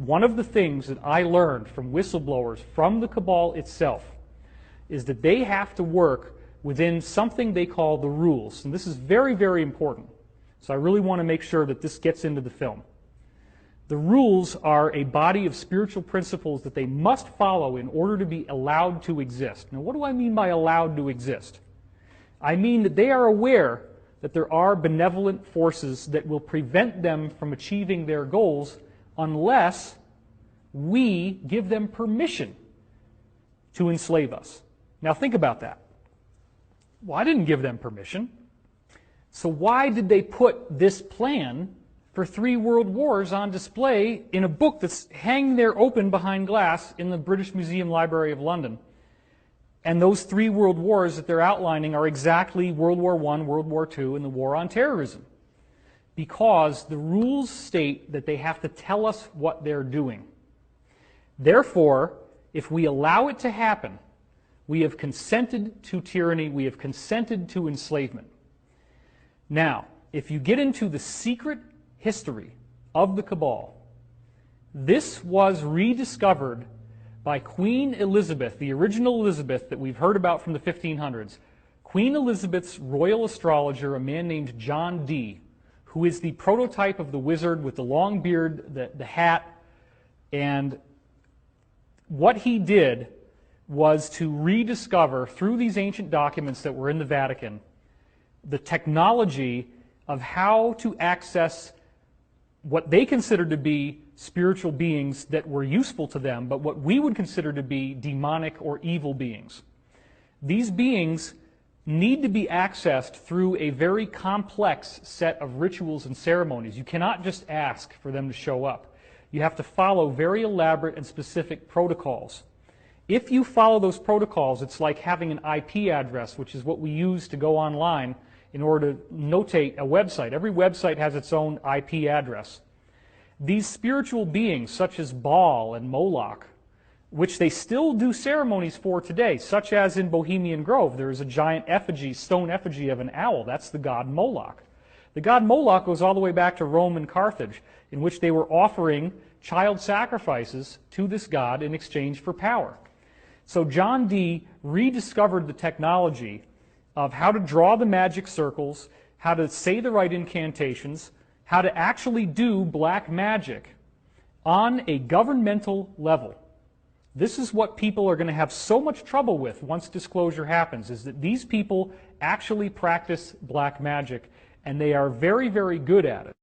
one of the things that I learned from whistleblowers, from the cabal itself, is that they have to work within something they call the rules. And this is very, very important. So I really want to make sure that this gets into the film. The rules are a body of spiritual principles that they must follow in order to be allowed to exist. Now, what do I mean by allowed to exist? I mean that they are aware that there are benevolent forces that will prevent them from achieving their goals unless we give them permission to enslave us. Now think about that. Well, I didn't give them permission. So why did they put this plan for 3 world wars on display in a book that's hanging there open behind glass in the British Museum Library of London? And those 3 world wars that they're outlining are exactly World War I, World War II, and the war on terrorism. Because the rules state that they have to tell us what they're doing. Therefore, if we allow it to happen, we have consented to tyranny, we have consented to enslavement. Now, if you get into the secret history of the cabal, this was rediscovered by Queen Elizabeth, the original Elizabeth that we've heard about from the 1500s. Queen Elizabeth's royal astrologer, a man named John Dee, who is the prototype of the wizard with the long beard, the hat, and what he did was to rediscover, through these ancient documents that were in the Vatican, the technology of how to access what they considered to be spiritual beings that were useful to them, but what we would consider to be demonic or evil beings. These beings need to be accessed through a very complex set of rituals and ceremonies. You cannot just ask for them to show up. You have to follow very elaborate and specific protocols. If you follow those protocols, it's like having an IP address, which is what we use to go online in order to notate a website. Every website has its own IP address. These spiritual beings, such as Baal and Moloch, which they still do ceremonies for today, such as in Bohemian Grove, there is a giant effigy, stone effigy of an owl. That's the god Moloch. The god Moloch goes all the way back to Rome and Carthage, in which they were offering child sacrifices to this god in exchange for power. So John Dee rediscovered the technology of how to draw the magic circles, how to say the right incantations, how to actually do black magic on a governmental level. This is what people are going to have so much trouble with once disclosure happens, is that these people actually practice black magic, and they are very, very good at it.